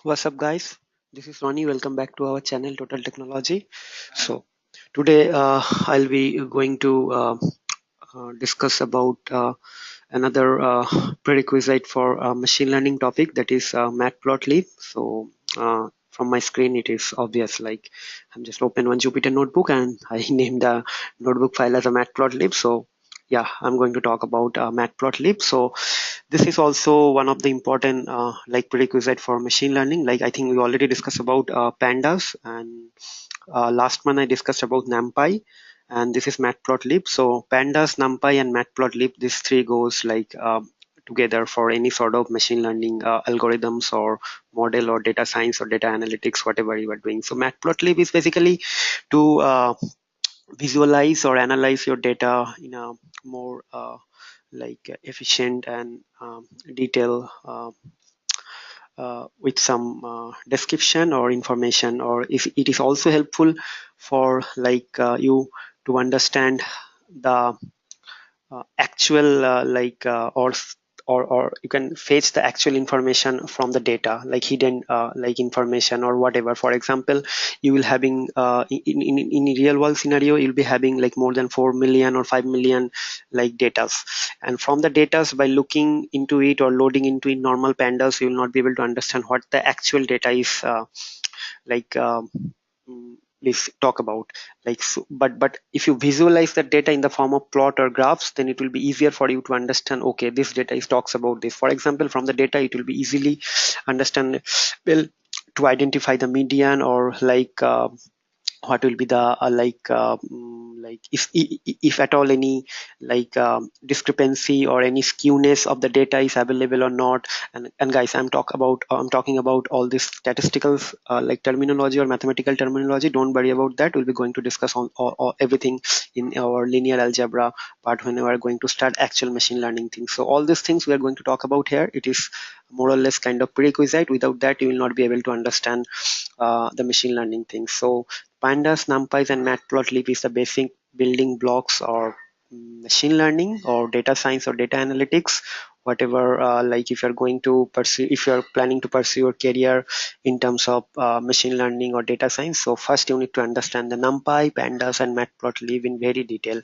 What's up, guys? This is Ronnie. Welcome back to our channel, Total Technology. So today I'll be going to discuss about another prerequisite for machine learning topic, that is Matplotlib. So from my screen, it is obvious. Like I'm just open one Jupyter notebook and I named the notebook file as a Matplotlib. So yeah, I'm going to talk about Matplotlib. So this is also one of the important like prerequisite for machine learning. Like I think we already discussed about pandas, and last month I discussed about NumPy, and this is Matplotlib. So pandas, NumPy, and Matplotlib, these three goes like together for any sort of machine learning algorithms or model or data science or data analytics, whatever you are doing. So Matplotlib is basically to visualize or analyze your data in a more like efficient and detail with some description or information, or if it is also helpful for like you to understand the actual or you can fetch the actual information from the data, like hidden like information or whatever. For example, you will having in a real world scenario, you'll be having like more than 4 million or 5 million like datas, and from the datas, by looking into it or loading into it normal pandas, you will not be able to understand what the actual data is like please talk about. Like so, but if you visualize that data in the form of plot or graphs, then it will be easier for you to understand, okay, this data is talks about this. For example, from the data it will be easily understand well to identify the median, or like what will be the like if at all any like discrepancy or any skewness of the data is available or not. And guys, I'm talking about all this statistical like terminology or mathematical terminology. Don't worry about that, we'll be going to discuss on everything in our linear algebra part when we are going to start actual machine learning things. So all these things we are going to talk about here, it is more or less kind of prerequisite. Without that, you will not be able to understand the machine learning things. So pandas, numpys, and matplotlib is the basic building blocks or machine learning or data science or data analytics, whatever like if you're going to pursue, if you're planning to pursue your career in terms of machine learning or data science. So first you need to understand the numpy, pandas, and matplotlib in very detail,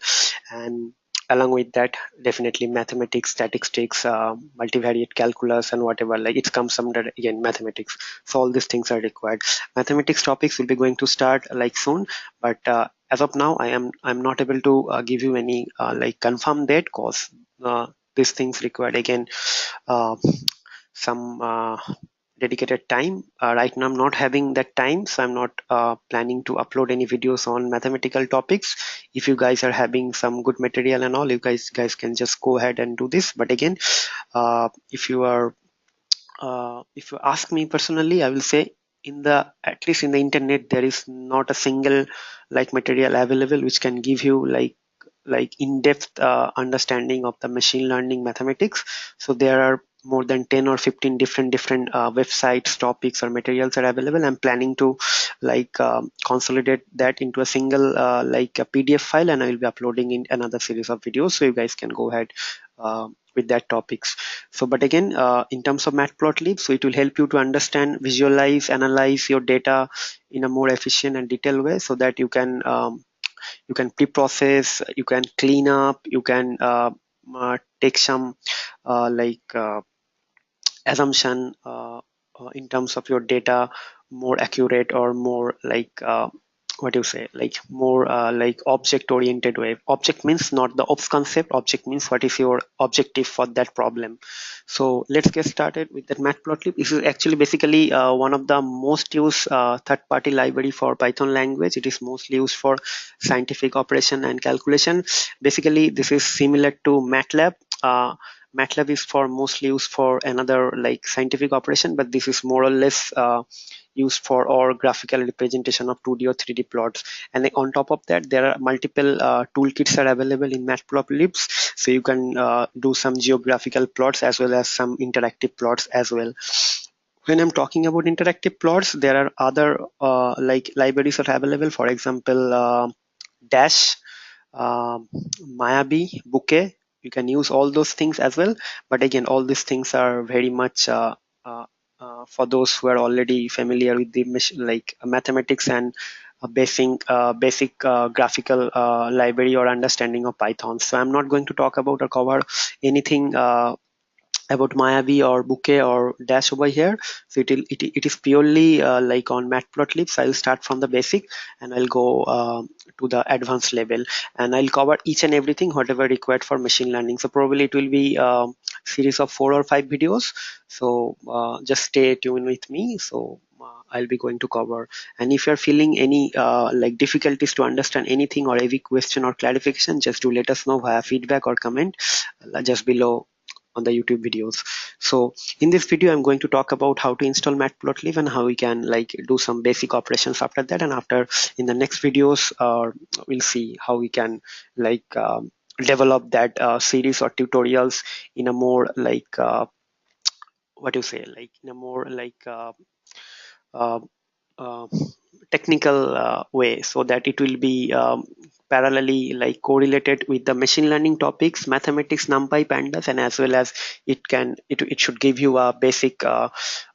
and along with that, definitely mathematics, statistics, multivariate calculus, and whatever, like it comes under again mathematics. So all these things are required. Mathematics topics will be going to start like soon, but as of now I'm not able to give you any like confirm date, cause these things required again uh, some dedicated time. Right now I'm not having that time, so I'm not planning to upload any videos on mathematical topics. If you guys are having some good material and all, you guys can just go ahead and do this. But again, if you ask me personally, I will say in the, at least in the internet, there is not a single like material available which can give you like in-depth understanding of the machine learning mathematics. So there are more than 10 or 15 different websites, topics, or materials are available. I'm planning to like consolidate that into a single like a PDF file, and I will be uploading in another series of videos, so you guys can go ahead with that topics. So but again, in terms of matplotlib, so it will help you to understand, visualize, analyze your data in a more efficient and detailed way, so that you can pre-process, you can clean up, you can take some like assumption in terms of your data more accurate, or more like what do you say, like more like object oriented way. Object means not the ops concept, object means what is your objective for that problem. So let's get started with that matplotlib. This is actually basically one of the most used third party library for Python language. It is mostly used for scientific operation and calculation. Basically this is similar to MATLAB. MATLAB is for mostly used for another like scientific operation, but this is more or less used for our graphical representation of 2D or 3D plots. And then on top of that, there are multiple toolkits are available in Matplotlib, so you can do some geographical plots as well as some interactive plots as well. When I'm talking about interactive plots, there are other like libraries are available. For example, Dash, Mayabi, Bouquet. You can use all those things as well. But again, all these things are very much for those who are already familiar with the mathematics and basic graphical library or understanding of Python. So I'm not going to talk about or cover anything about Mayavi or Bouquet or Dash over here. So it is purely like on Matplotlib. So I'll start from the basic and I'll go to the advanced level, and I'll cover each and everything whatever required for machine learning. So probably it will be series of 4 or 5 videos. So just stay tuned with me. So I'll be going to cover, and if you're feeling any like difficulties to understand anything or every question or clarification, just do let us know via feedback or comment just below on the YouTube videos. So in this video, I'm going to talk about how to install Matplotlib and how we can like do some basic operations after that. And after in the next videos, we'll see how we can like develop that series or tutorials in a more like what you say, like in a more like uh, uh, technical way, so that it will be parallelly like correlated with the machine learning topics, mathematics, numpy, pandas, and as well as it should give you a basic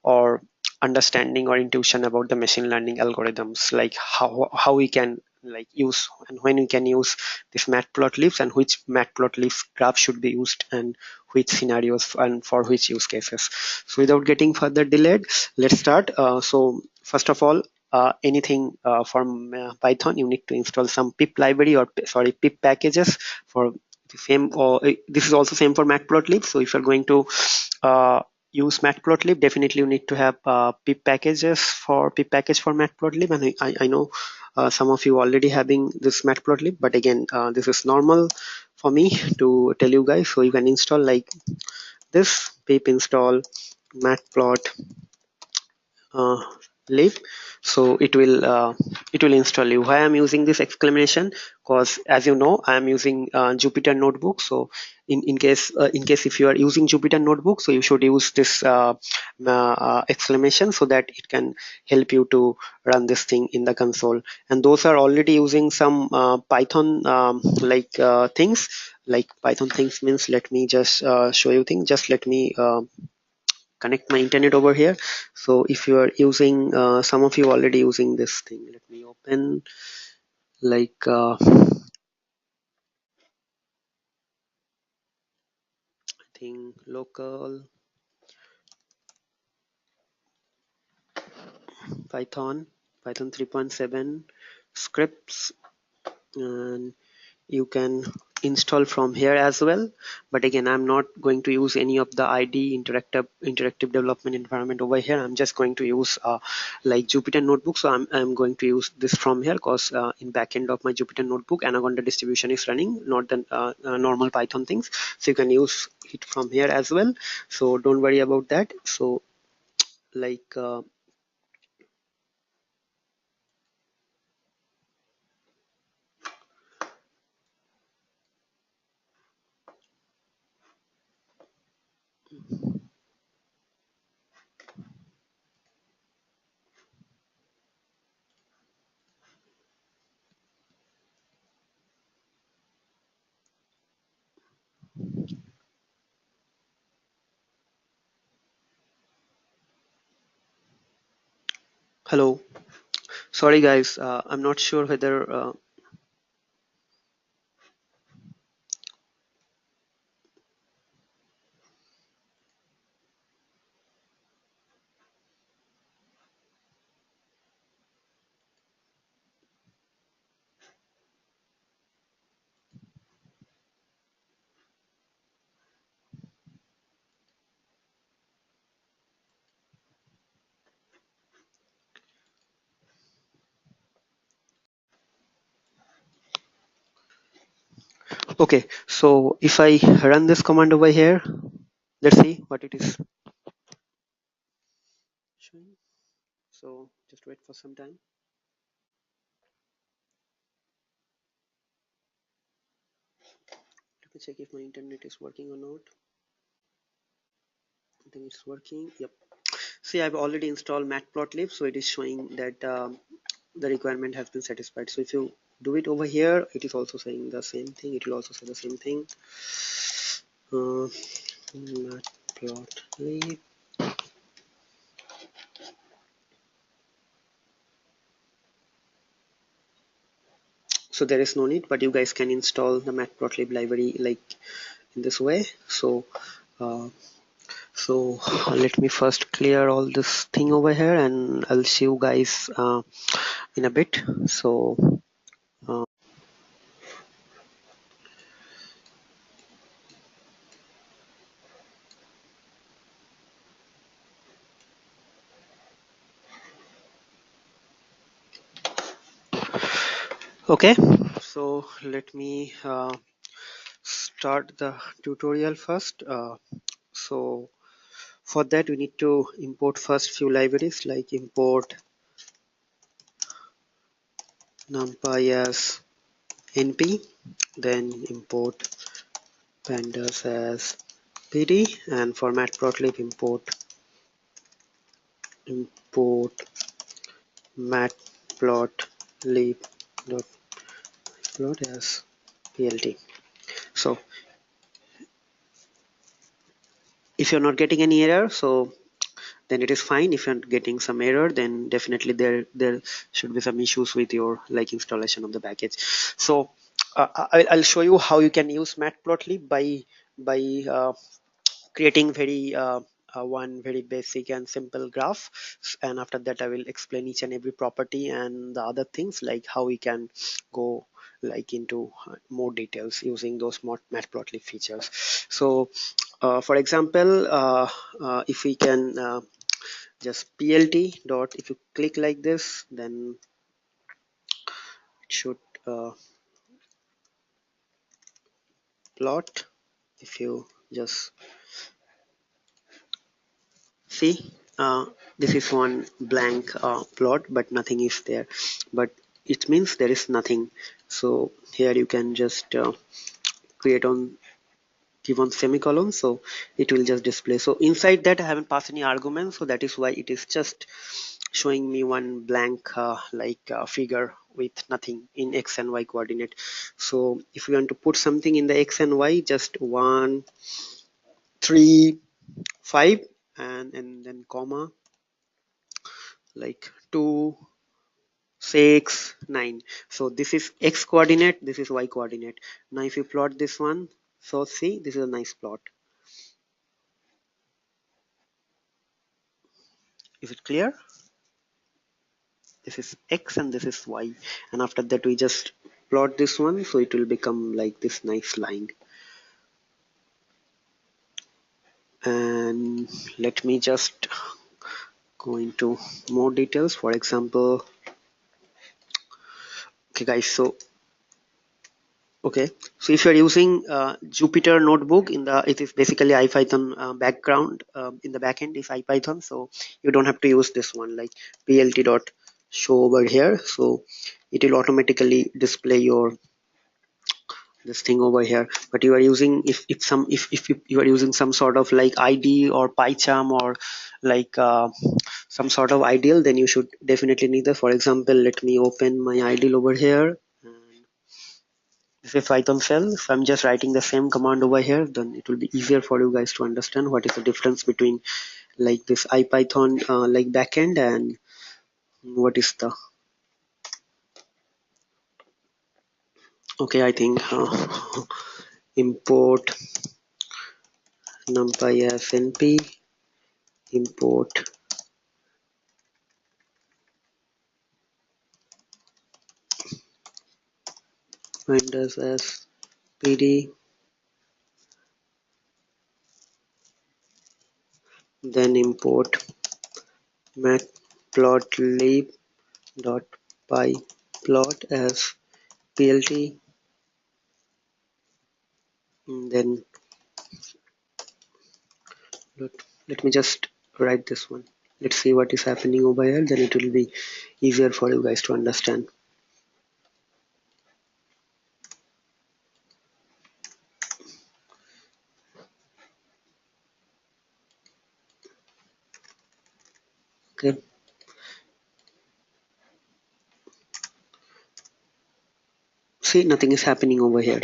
or understanding or intuition about the machine learning algorithms, like how we can like use and when we can use this matplotlibs, and which matplotlib graph should be used, and which scenarios and for which use cases. So without getting further delayed, let's start. So first of all, anything from Python, you need to install some pip library or sorry pip packages for the same. Or this is also same for Matplotlib. So if you're going to use Matplotlib, definitely you need to have pip packages for pip package for Matplotlib. And I know some of you already having this Matplotlib, but again, this is normal for me to tell you guys. So you can install like this pip install matplot uh, lib. So it will install you. Why I'm using this exclamation? Because as you know, I'm using Jupyter notebook. So in case if you are using Jupyter notebook, so you should use this exclamation, so that it can help you to run this thing in the console. And those are already using some Python things. Like Python things means, let me just show you things. Just let me connect my internet over here. So if you are using some of you already using this thing, let me open like I think local python 3.7 scripts, and you can install from here as well. But again, I'm not going to use any of the ID interactive development environment over here. I'm just going to use like Jupyter notebook. So I'm going to use this from here, because in backend of my Jupyter notebook, Anaconda distribution is running, not the normal Python things. So you can use it from here as well, so don't worry about that. So like hello, sorry guys, I'm not sure whether okay. So if I run this command over here, let's see what it is showing. So just wait for some time. Let me check if my internet is working or not. I think it's working. Yep. See, I've already installed Matplotlib, so it is showing that the requirement has been satisfied. So if you do it over here, it is also saying the same thing. It will also say the same thing. Matplotlib so there is no need, but you guys can install the Matplotlib library like in this way. So so let me first clear all this thing over here, and I'll see you guys in a bit. So okay, so let me start the tutorial first. So for that we need to import first few libraries, like import numpy as np, then import pandas as pd, and for matplotlib import matplotlib dot plot as plt. So if you're not getting any error, so then it is fine. If you're getting some error, then definitely there should be some issues with your like installation of the package. So I'll show you how you can use Matplotlib by creating one very basic and simple graph, and after that I will explain each and every property and the other things, like how we can go like into more details using those Matplotlib features. So for example, if we can just plt dot, if you click like this, then it should uh, plot. If you just see, this is one blank plot, but nothing is there, but it means there is nothing. So here you can just create on, give on semicolon, so it will just display. So inside that I haven't passed any arguments, so that is why it is just showing me one blank figure with nothing in x and y coordinate. So if we want to put something in the x and y, just 1 3 5 and then comma, like 2 6 9. So this is x coordinate, this is y coordinate. Now if you plot this one, so see, this is a nice plot. Is it clear? This is x and this is y, and after that we just plot this one, so it will become like this nice line. And let me just go into more details. For example, okay guys, so okay, so if you're using Jupyter notebook, in the, it is basically IPython background, in the backend is IPython, so you don't have to use this one, like plt dot show over here, so it will automatically display your this thing over here. But you are using, if you are using some sort of like id or pycharm or like some sort of ideal, then you should definitely need that. For example, let me open my ideal over here. This is Python shell, so I'm just writing the same command over here, then it will be easier for you guys to understand what is the difference between like this IPython like backend and what is the, okay, I think import numpy as np, import pandas as pd, then import matplotlib dot pyplot as plt, and then let, let me just write this one. Let's see what is happening over here, then it will be easier for you guys to understand. Okay, see, nothing is happening over here,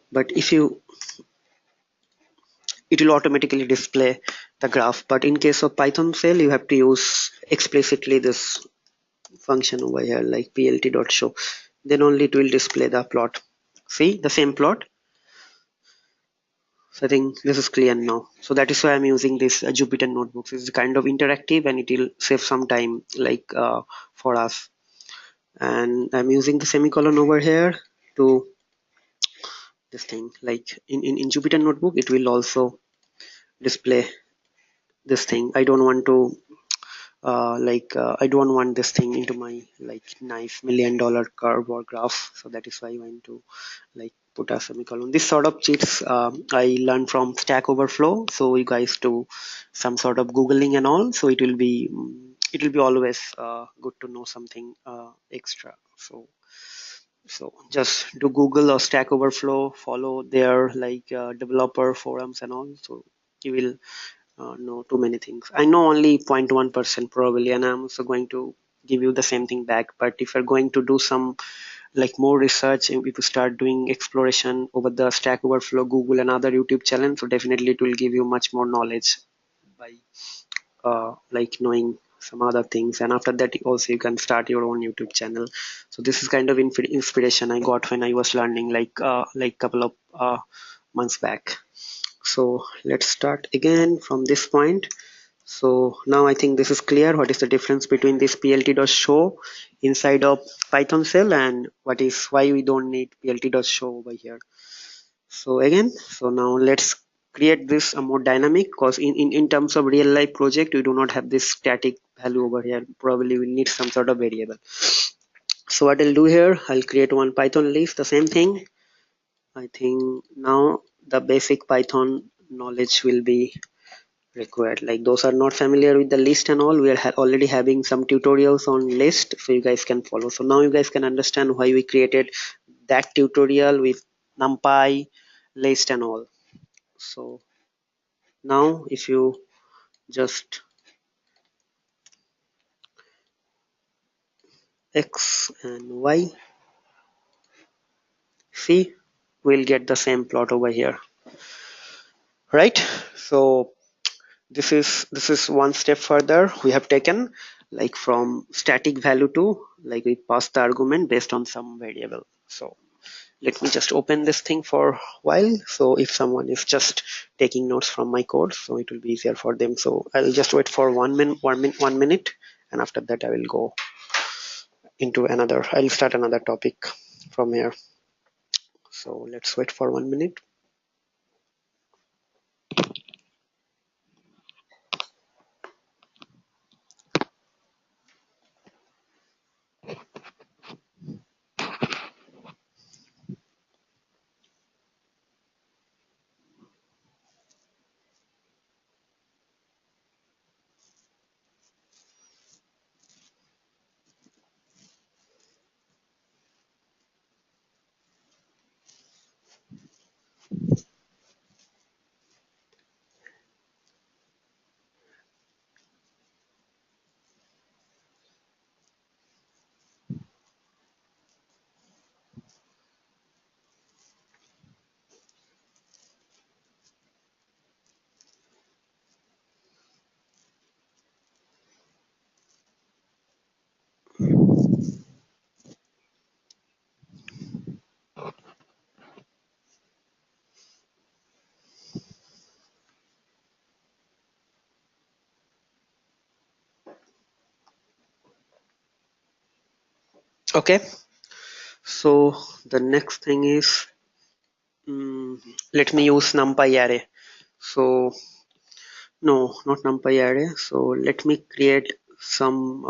but if you, it will automatically display the graph. But in case of Python shell, you have to use explicitly this function over here, like plt dot show. then only it will display the plot. See the same plot. So I think this is clear now. So that is why I'm using this Jupyter notebooks. It's kind of interactive and it will save some time like for us. And I'm using the semicolon over here to this thing. Like in Jupyter notebook, it will also display this thing. I don't want to I don't want this thing into my like nice $1,000,000 curve or graph. So that is why I want to like put a semicolon. This sort of cheats I learned from Stack Overflow. So you guys do some sort of googling and all. So it will be always good to know something extra. So just do Google or Stack Overflow, follow their like developer forums and all. So you will know too many things. I know only 0.1% probably, and I'm also going to give you the same thing back. But if you're going to do some like more research, if you start doing exploration over the Stack Overflow, Google, and other YouTube channels, so definitely it will give you much more knowledge by like knowing some other things. And after that, also you can start your own YouTube channel. So this is kind of inspiration I got when I was learning like couple of months back. So let's start again from this point. So now I think this is clear. What is the difference between this plt.show inside of Python shell and what is why we don't need plt.show over here. So again, so now let's create this a more dynamic because in terms of real life project, we do not have this static value over here. Probably we need some sort of variable. So what I'll do here, I'll create one Python list, the same thing. I think now the basic Python knowledge will be required. Like those are not familiar with the list and all, we are already having some tutorials on list, so you guys can follow. So now you guys can understand why we created that tutorial with NumPy, list and all. So now if you just X and Y, see, we'll get the same plot over here, right? So this is one step further we have taken, like from static value to like we pass the argument based on some variable. So let me just open this thing for a while, so if someone is just taking notes from my code, so it will be easier for them. So I'll just wait for 1 minute, and after that I will go into another, I'll start another topic from here. So let's wait for 1 minute. Okay, so the next thing is, let me use NumPy array. So no, not NumPy array. So let me create some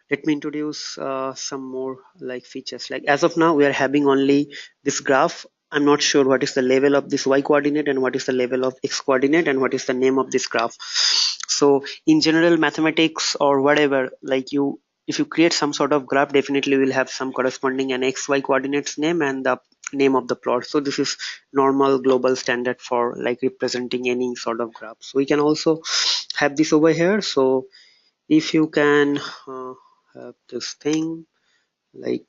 let me introduce some more like features. Like as of now we are having only this graph. I'm not sure what is the level of this y coordinate and what is the level of x coordinate and what is the name of this graph. So in general mathematics or whatever, like you, if you create some sort of graph, definitely will have some corresponding an xy coordinates name and the name of the plot. So this is normal global standard for like representing any sort of graph. So we can also have this over here. So if you can have this thing like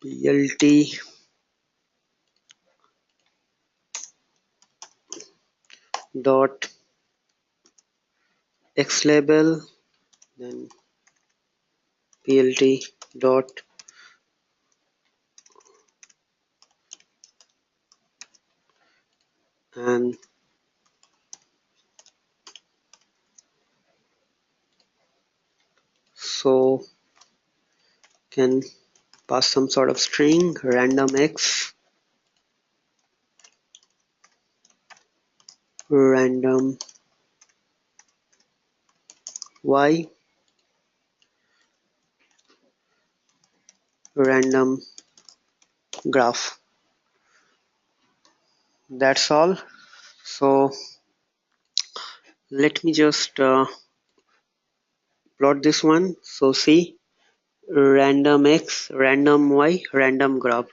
plt dot x label, then plt dot and so can pass some sort of string random x random y random graph. That's all. So let me just plot this one. So see, random x random y random graph.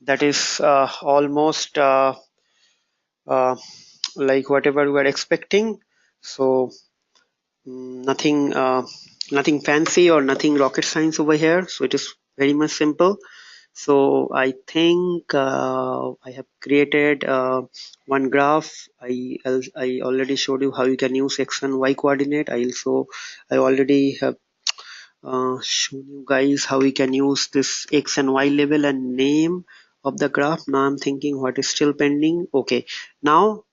That is almost uh, like whatever we are expecting. So nothing fancy or nothing rocket science over here. So it is very much simple. So I think I have created one graph. I already showed you how you can use x and y coordinate. I already have shown you guys how we can use this x and y label and name of the graph. Now I'm thinking what is still pending. Okay, now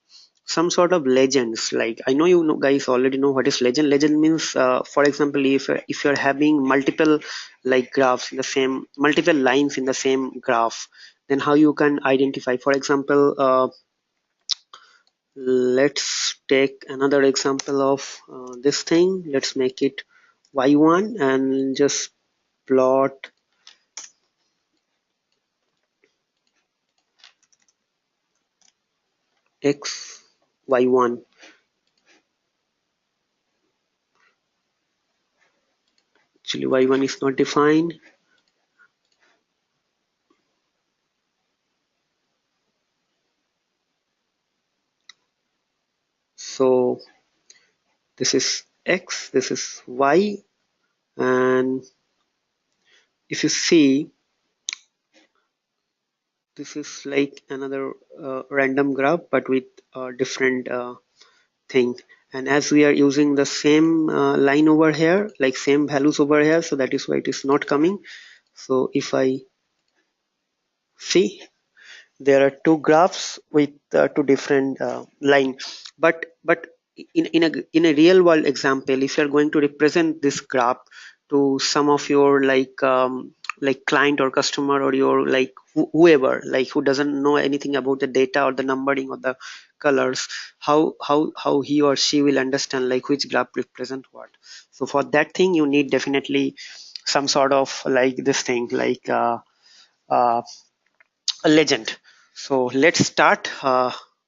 some sort of legends. Like I know you know, guys already know what is legend. Legend means for example, if you're having multiple like graphs in the same multiple lines in the same graph, then how you can identify. For example, let's take another example of this thing. Let's make it y1 and just plot x y1. Actually y1 is not defined. So this is x, this is y, and if you see, this is like another random graph but with a different thing. And as we are using the same line over here, like same values over here, so that is why it is not coming. So if I see, there are two graphs with two different line, but in a real world example, if you're going to represent this graph to some of your like client or customer or your like whoever like who doesn't know anything about the data or the numbering or the colors, how he or she will understand like which graph represent what. So for that thing you need definitely some sort of like this thing like uh, a legend. So let's start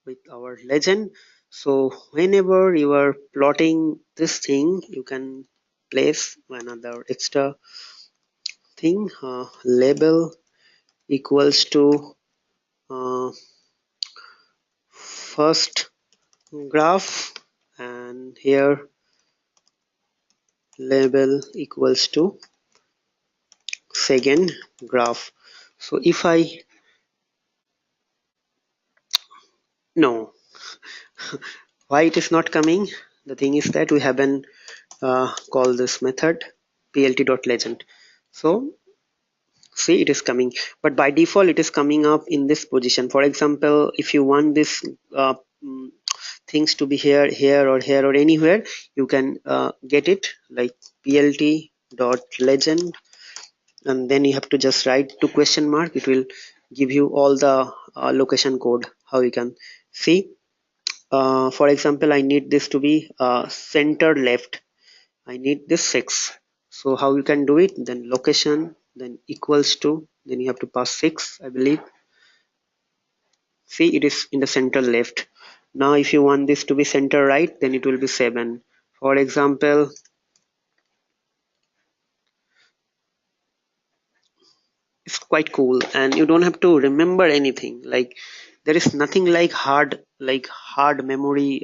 with our legend. So whenever you are plotting this thing, you can place another extra thing. Label equals to uh, first graph, and here label equals to second graph. So if I no, why it is not coming? The thing is that we haven't called this method plt.legend. So see, it is coming, but by default it is coming up in this position. For example, if you want this uh, mm, things to be here, here, or here, or anywhere, you can get it like plt.legend, and then you have to just write two question mark. It will give you all the location code how you can see. For example, I need this to be center left. I need this 6. So how you can do it? Then location, then equals to, then you have to pass 6, I believe. See, it is in the center left. Now if you want this to be center right, then it will be 7. For example, it's quite cool and you don't have to remember anything. Like there is nothing like hard memory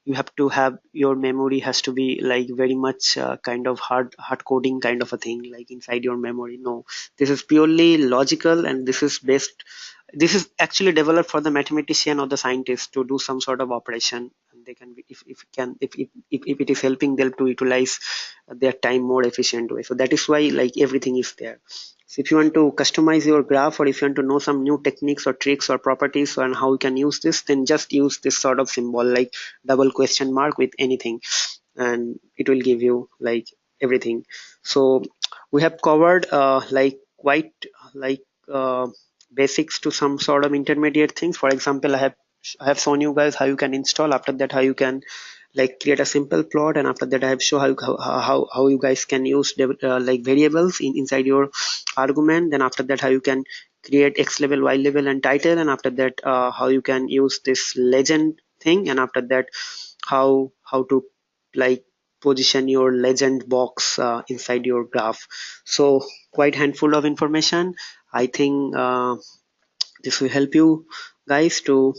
you have to have your memory has to be like very much kind of hard coding kind of a thing like inside your memory. No, this is purely logical, and this is actually developed for the mathematician or the scientist to do some sort of operation. and they can if it is helping them to utilize their time more efficient way. So that is why like everything is there. So if you want to customize your graph, or if you want to know some new techniques or tricks or properties on how you can use this, then just use this sort of symbol like double question mark with anything, and it will give you like everything. So we have covered like quite like basics to some sort of intermediate things. For example, I have shown you guys how you can install. After that, how you can like create a simple plot, and after that I have shown how you guys can use like variables inside your argument. Then after that, how you can create x level, y level, and title, and after that how you can use this legend thing, and after that how to like position your legend box inside your graph. So quite handful of information. I think this will help you guys to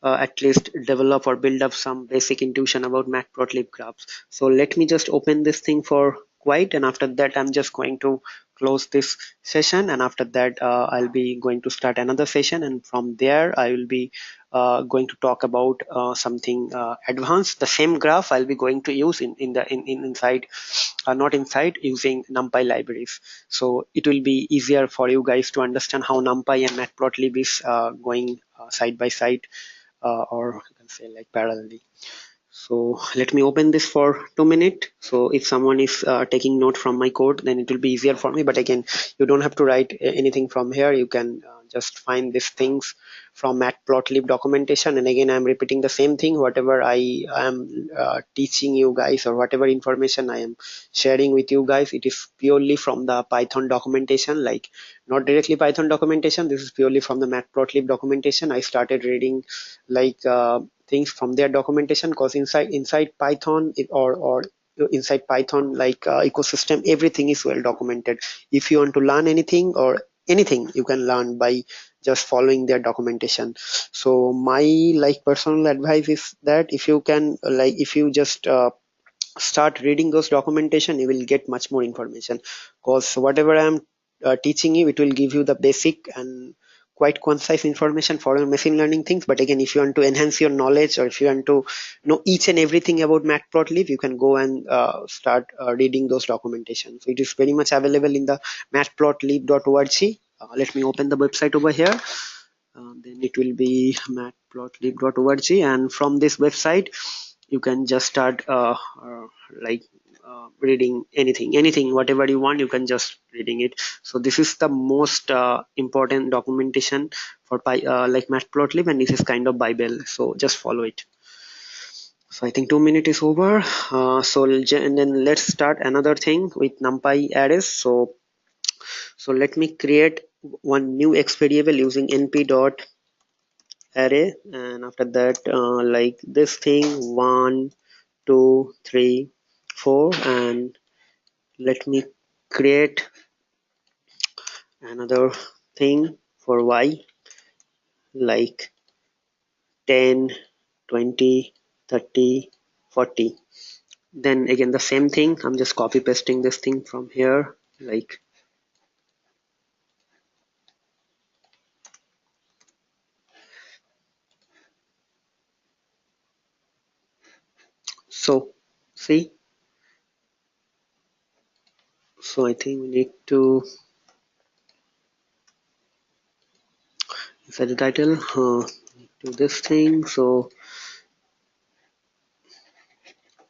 at least develop or build up some basic intuition about Matplotlib graphs. So let me just open this thing for quiet, and after that I'm just going to close this session, and after that I'll be going to start another session, and from there I will be going to talk about something advanced. The same graph I'll be going to use inside not inside using NumPy libraries. So it will be easier for you guys to understand how NumPy and Matplotlib is going side by side, or you can say like parallelly. So let me open this for 2 minutes. So if someone is taking note from my code, then it will be easier for me. But again, you don't have to write anything from here. You can just find these things from Matplotlib documentation. And again, I'm repeating the same thing. Whatever I am teaching you guys, or whatever information I am sharing with you guys, it is purely from the Python documentation, like not directly Python documentation. This is purely from the Matplotlib documentation. I started reading like things from their documentation, because inside Python or inside Python like ecosystem, everything is well documented. If you want to learn anything or anything, you can learn by just following their documentation. So my like personal advice is that if you can like if you just start reading those documentation, you will get much more information, because whatever I'm teaching you, it will give you the basic and quite concise information for your machine learning things. But again, if you want to enhance your knowledge, or if you want to know each and everything about Matplotlib, you can go and start reading those documentation. So it is very much available in the matplotlib.org. Let me open the website over here. Then it will be matplotlib.org, and from this website you can just start like reading anything whatever you want, you can just reading it. So this is the most important documentation for like Matplotlib, and this is kind of Bible, so just follow it. So I think 2 minutes is over. And then let's start another thing with NumPy arrays. So let me create one new x variable using np dot array, and after that like this thing 1 2 3 4, and let me create another thing for y like 10 20 30 40. Then again the same thing, I'm just copy pasting this thing from here like so. See, so I think we need to set the title to this thing. So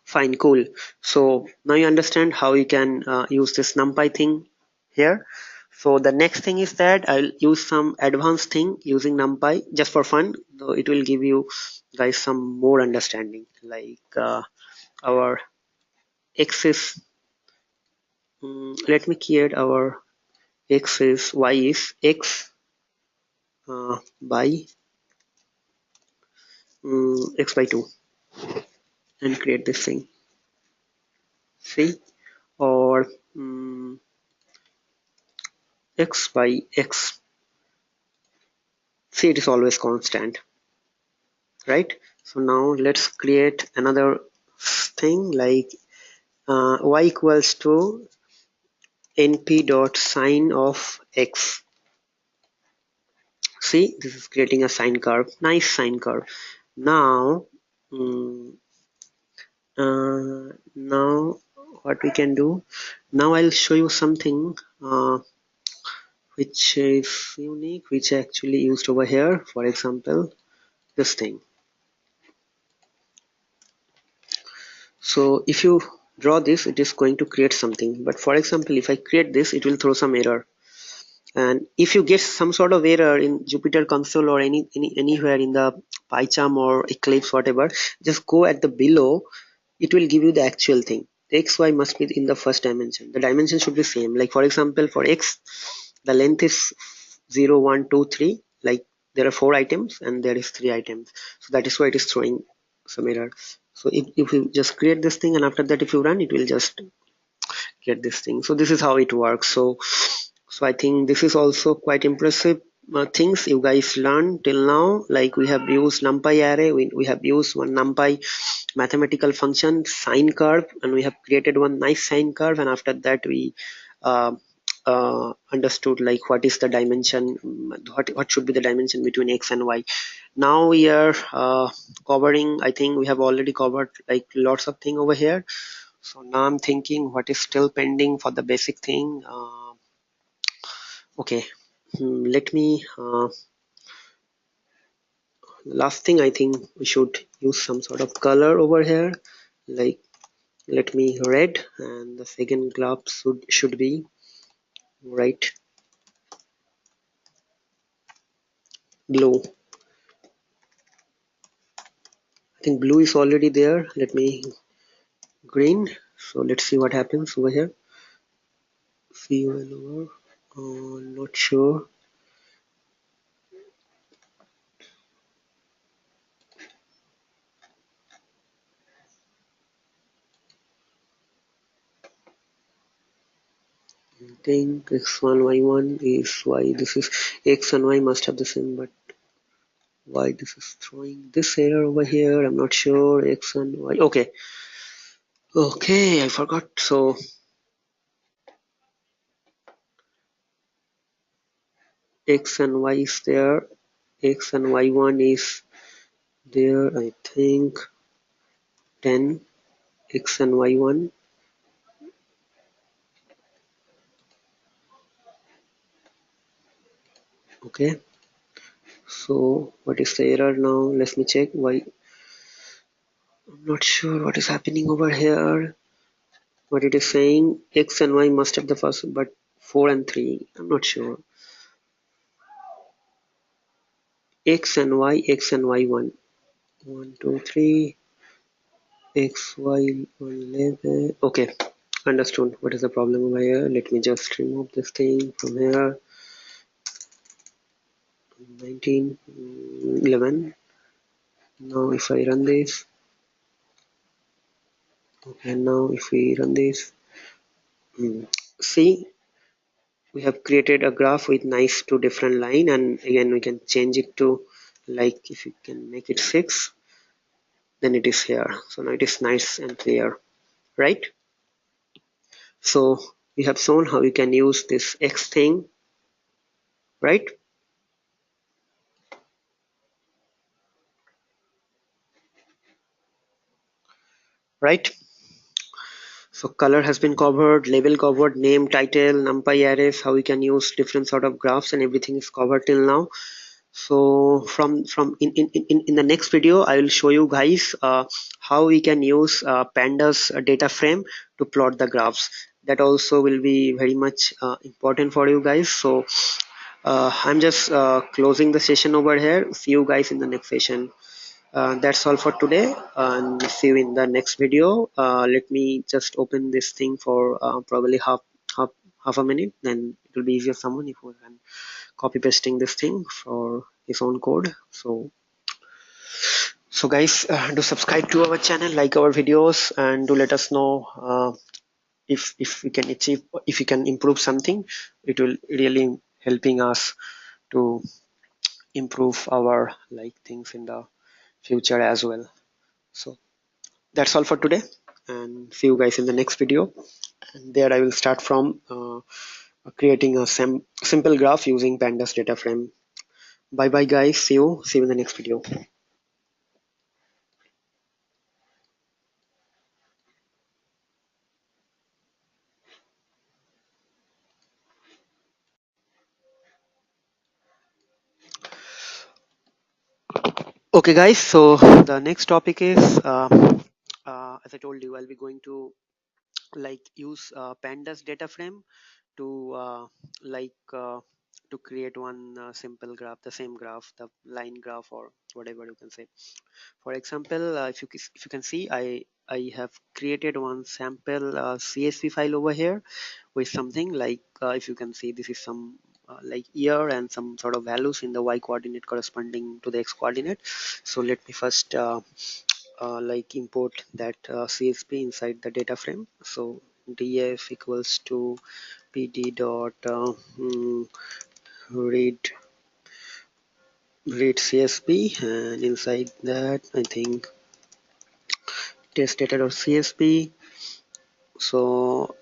fine, cool. So now you understand how you can use this NumPy thing here. So the next thing is that I'll use some advanced thing using NumPy just for fun. So it will give you guys some more understanding. Like our x is, let me create our x is, y is x by x by 2, and create this thing. See, or x by x. See, it is always constant, right? So now let's create another thing like y equals to np dot sine of x. See, this is creating a sine curve, nice sine curve. Now mm, now what we can do, now I'll show you something which is unique, which I actually used over here. For example, this thing. So if you draw this, it is going to create something, but for example, if I create this, it will throw some error. And if you get some sort of error in Jupyter console or anywhere in the PyCharm or Eclipse, whatever, just go at the below. It will give you the actual thing. The xy must be in the first dimension. The dimension should be same. Like for example, for x, the length is 0, 1, 2, 3. Like there are 4 items and there is 3 items. So that is why it is throwing some error. So if you just create this thing and after that if you run, it will just get this thing. So this is how it works. So I think this is also quite impressive things you guys learned till now. Like we have used numpy array, we have used one numpy mathematical function sine curve, and we have created one nice sine curve, and after that we uh, understood like what is the dimension, what should be the dimension between x and y. Now we are covering, I think we have already covered like lots of thing over here. So now I'm thinking what is still pending for the basic thing. Okay, let me last thing, I think we should use some sort of color over here. Like let me red, and the second graph should be right blue. I think blue is already there. Let me green. So let's see what happens over here. See over. Not sure. I think x1 y1 is y. This is x and y must have the same, but why this is throwing this error over here, I'm not sure. X and y. Okay, I forgot. So x and y is there, x and y1 is there, I think 10 x and y1. Okay, so what is the error now? Let me check. Why, I'm not sure what is happening over here. What it is saying, x and y must have the first, but 4 and 3, I'm not sure. X and y1, 1 2 3, x y 11. Okay, understood. What is the problem over here? Let me just remove this thing from here. 19 11. Now if I run this, okay, now if we run this, see, we have created a graph with nice two different line, and again we can change it to, like if you can make it 6, then it is here. So now it is nice and clear, right? So we have shown how you can use this x thing, right? Right. So color has been covered, label covered, name, title, numpy arrays, how we can use different sort of graphs, and everything is covered till now. So from in the next video, I will show you guys how we can use pandas data frame to plot the graphs. That also will be very much important for you guys. So I'm just closing the session over here. See you guys in the next session. That's all for today, and see you in the next video. Let me just open this thing for probably half a minute, then it will be easier someone if we can copy pasting this thing for his own code. So guys, do subscribe to our channel, like our videos, and do let us know if we can achieve, if we can improve something. It will really helping us to improve our like things in the future as well. So that's all for today, and see you guys in the next video. And there I will start from creating a simple graph using pandas data frame. Bye bye guys, see you in the next video. Okay guys, so the next topic is as I told you, I'll be going to like use pandas data frame to to create one simple graph, the same graph, the line graph or whatever you can say. For example, if you can see, I have created one sample CSV file over here with something like if you can see, this is some like year and some sort of values in the y coordinate corresponding to the x coordinate. So let me first like import that CSV inside the data frame. So df equals to pd dot read CSV, and inside that I think test data dot CSV. So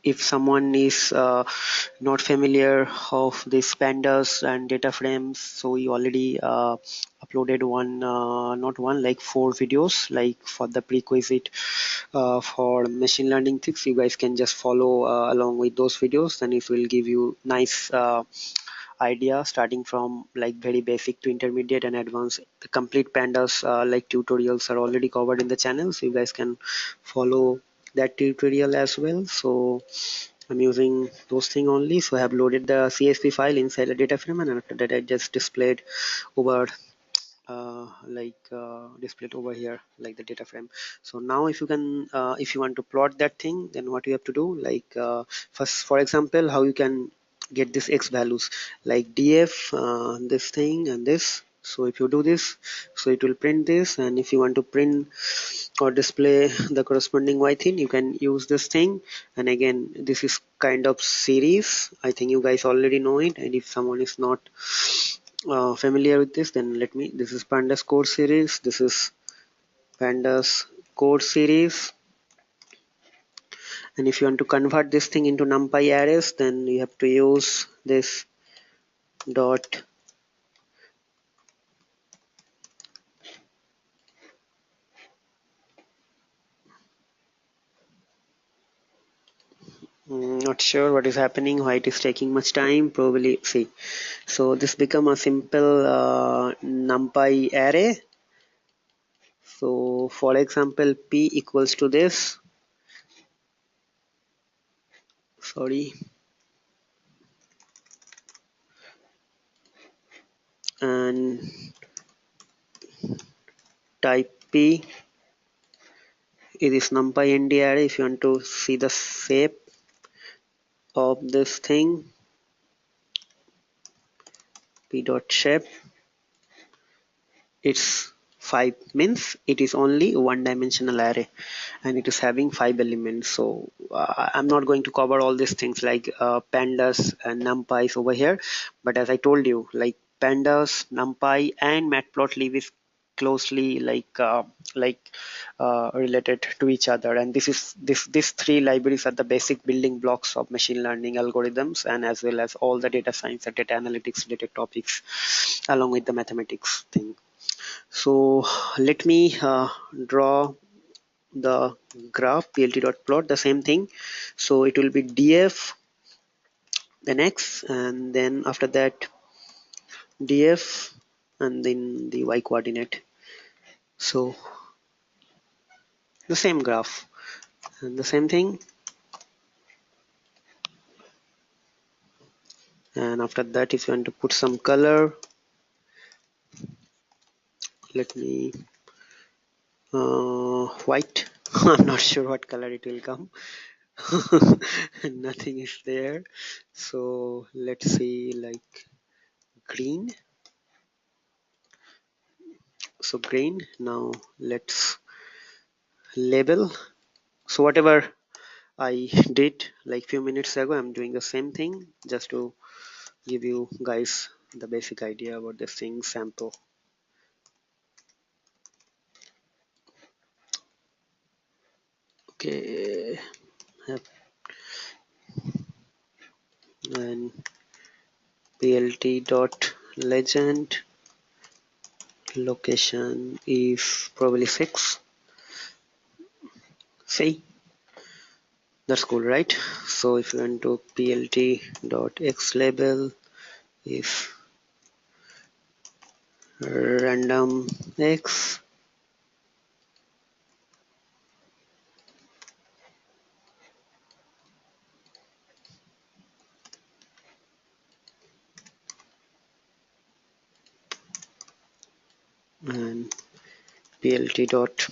if someone is not familiar of these pandas and data frames, so we already uploaded one not one, like 4 videos like for the prerequisite for machine learning things. You guys can just follow along with those videos, and it will give you nice idea starting from like very basic to intermediate and advanced. The complete pandas like tutorials are already covered in the channel, so you guys can follow that tutorial as well. So I'm using those things only. So I have loaded the CSV file inside the data frame, and after that I just displayed over displayed over here like the data frame. So now if you can if you want to plot that thing, then what you have to do, like first, for example, how you can get this x values, like df this thing and this. So if you do this, so it will print this, and if you want to print or display the corresponding y thing, you can use this thing. And again, this is kind of series, I think you guys already know it, and if someone is not familiar with this, then let me, this is pandas code series, this is pandas code series. And if you want to convert this thing into numpy arrays, then you have to use this dot not sure what is happening, why it is taking much time, probably see. So this become a simple numpy array. So for example, p equals to this, sorry, and type p, it is numpy nd array. If you want to see the shape of this thing, p dot shape, it's 5, means it is only one dimensional array, and it is having 5 elements. So I'm not going to cover all these things like pandas and numpys over here, but as I told you, like pandas, numpy and matplotlib is closely related to each other, and these three libraries are the basic building blocks of machine learning algorithms, and as well as all the data science and data analytics related topics along with the mathematics thing. So let me draw the graph plt.plot, the same thing. So it will be df then x, and then after that df, and then the y coordinate. So the same graph and the same thing, and after that if you want to put some color, let me white. I'm not sure what color it will come. Nothing is there, so let's see, like green. So green. Now let's label. So whatever I did like few minutes ago, I'm doing the same thing just to give you guys the basic idea about this thing sample. Okay, and plt dot legend location is probably 6. See, that's cool, right? So if you went to plt dot x label is random x and plt dot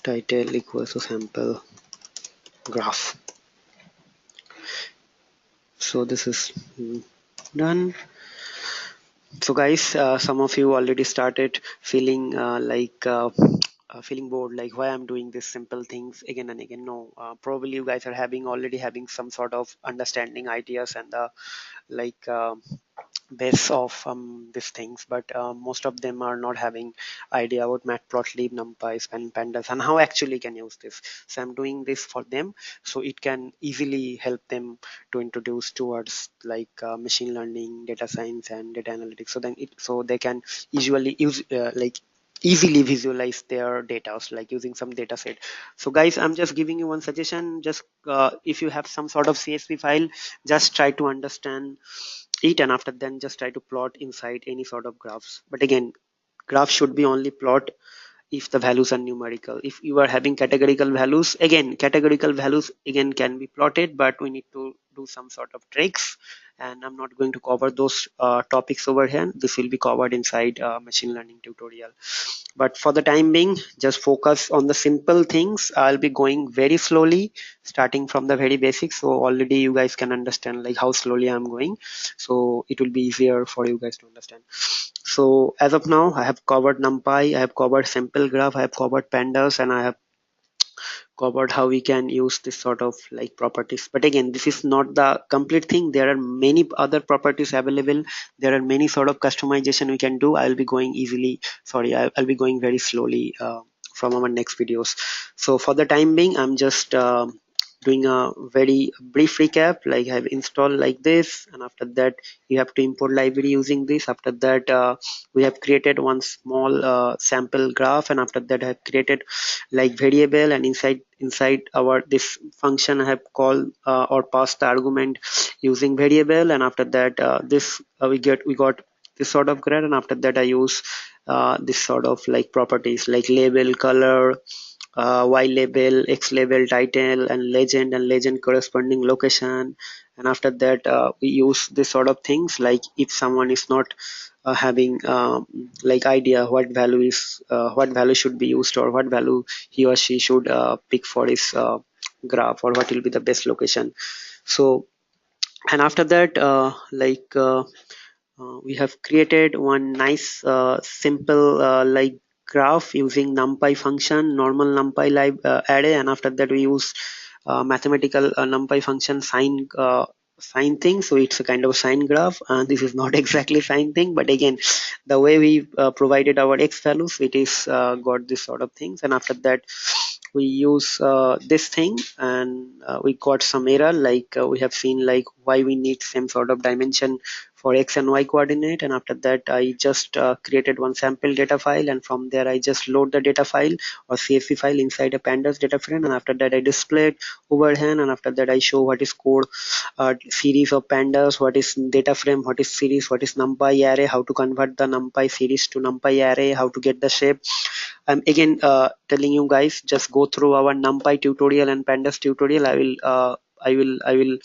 title equals to sample graph. So this is done. So guys, some of you already started feeling feeling bored, like why I'm doing these simple things again and again. No, probably you guys are already having some sort of understanding, ideas, and the like base of these things, but most of them are not having idea about Matplotlib, NumPy, and pandas, and how actually can use this. So I'm doing this for them, so it can easily help them to introduce towards machine learning, data science, and data analytics. So they can usually use easily visualize their data, like using some data set. So guys, I'm just giving you one suggestion. Just if you have some sort of CSV file, just try to understand it, and after then just try to plot inside any sort of graphs. But again, graph should be only plot if the values are numerical. If you are having categorical values, again categorical values again can be plotted, but we need to do some sort of tricks, and I'm not going to cover those topics over here. This will be covered inside machine learning tutorial. But for the time being, just focus on the simple things. I'll be going very slowly, starting from the very basics, so already you guys can understand like how slowly I'm going, so it will be easier for you guys to understand. So as of now, I have covered NumPy, I have covered sample graph, I have covered pandas, and I have covered how we can use this sort of like properties. But again, this is not the complete thing. There are many other properties available. There are many sort of customization we can do. I'll be going easily, sorry, I'll be going very slowly from our next videos. So for the time being, I'm just doing a very brief recap. Like I have installed like this, and after that you have to import library using this. After that we have created one small sample graph, and after that I have created like variable, and inside our this function I have called or passed the argument using variable, and after that this we got this sort of graph, and after that I use this sort of like properties like label, color, y label, x label, title, and legend corresponding location. And after that we use this sort of things, like if someone is not having like idea what value should be used, or what value he or she should pick for his graph, or what will be the best location. So, and after that we have created one nice simple like graph using NumPy function, normal NumPy array, and after that we use mathematical NumPy function sine thing. So it's a kind of sine graph. This is not exactly sine thing, but again, the way we provided our x values, it is got this sort of things. And after that we use this thing, and we got some error, like we have seen like why we need same sort of dimension for x and y coordinate. And after that I just created one sample data file, and from there I just load the data file or CSV file inside a pandas data frame, and after that I display it overhead, and after that I show what is code series of pandas, what is data frame, what is series, what is NumPy array, how to convert the NumPy series to NumPy array, how to get the shape. I'm again telling you guys, just go through our NumPy tutorial and pandas tutorial. I will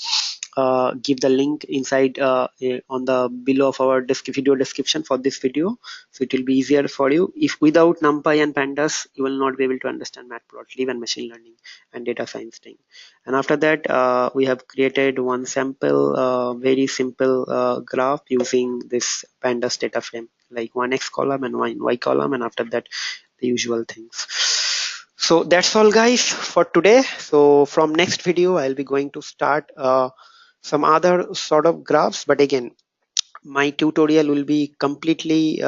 give the link inside on the below of our video description for this video, so it will be easier for you. If without NumPy and pandas, you will not be able to understand Matplotlib and machine learning and data science thing. And after that we have created one sample very simple graph using this pandas data frame, like one x column and one y column, and after that the usual things. So that's all guys for today. So from next video I'll be going to start some other sort of graphs, but again my tutorial will be completely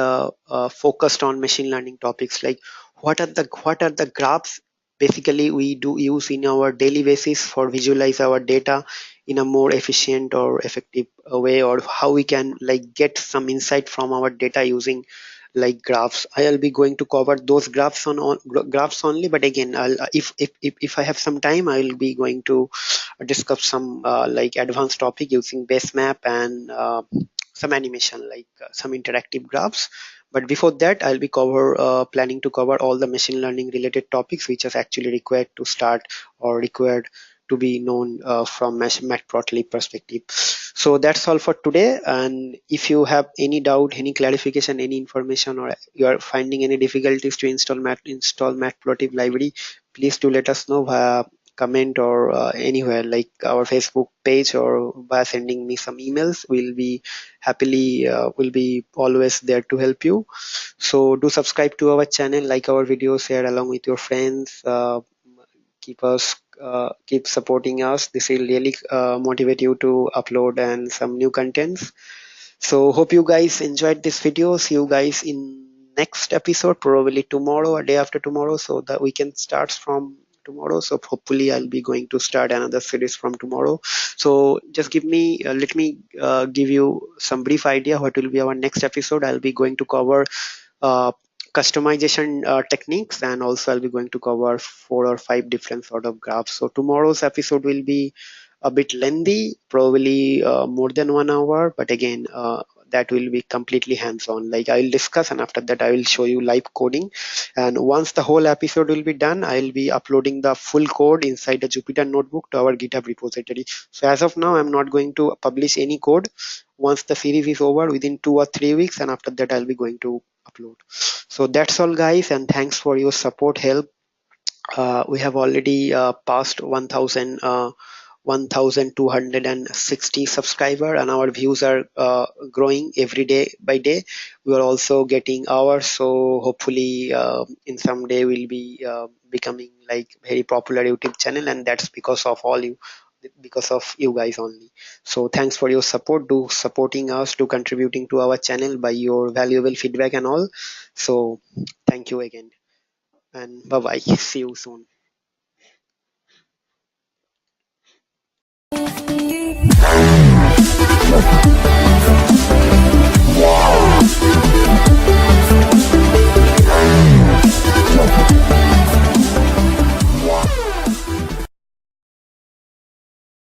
focused on machine learning topics, like what are the graphs basically we do use in our daily basis for visualize our data in a more efficient or effective way, or how we can like get some insight from our data using like graphs. I'll be going to cover those graphs on graphs only, but again if I have some time I'll be going to discuss some like advanced topic using base map and some animation, like some interactive graphs. But before that, I'll be planning to cover all the machine learning related topics which is actually required to start or required to be known from Matplotlib perspective. So that's all for today. And if you have any doubt, any clarification, any information, or you are finding any difficulties to install Matplotlib library, please do let us know via comment or anywhere like our Facebook page or by sending me some emails. We'll be happily will be always there to help you. So do subscribe to our channel, like our videos, share along with your friends. Keep supporting us. This will really motivate you to upload and some new contents. So hope you guys enjoyed this video. See you guys in next episode, probably tomorrow or day after tomorrow. So the weekend starts from tomorrow. So hopefully I'll be going to start another series from tomorrow. So just let me give you some brief idea what will be our next episode. I'll be going to cover uh, customization techniques, and also I'll be going to cover 4 or 5 different sort of graphs. So tomorrow's episode will be a bit lengthy, probably more than 1 hour, but again that will be completely hands-on. Like I'll discuss, and after that I will show you live coding. And once the whole episode will be done, I'll be uploading the full code inside the Jupyter notebook to our GitHub repository. So as of now, I'm not going to publish any code. Once the series is over within 2 or 3 weeks, and after that I'll be going to upload. So that's all guys, and thanks for your support, help. We have already passed 1260 subscriber, and our views are growing every day by day. We are also getting hours, so hopefully in some day we'll be becoming like very popular YouTube channel, and that's because of all you, because of you guys only. So thanks for your support. Do supporting us, do contributing to our channel by your valuable feedback and all. So thank you again, and bye bye. See you soon.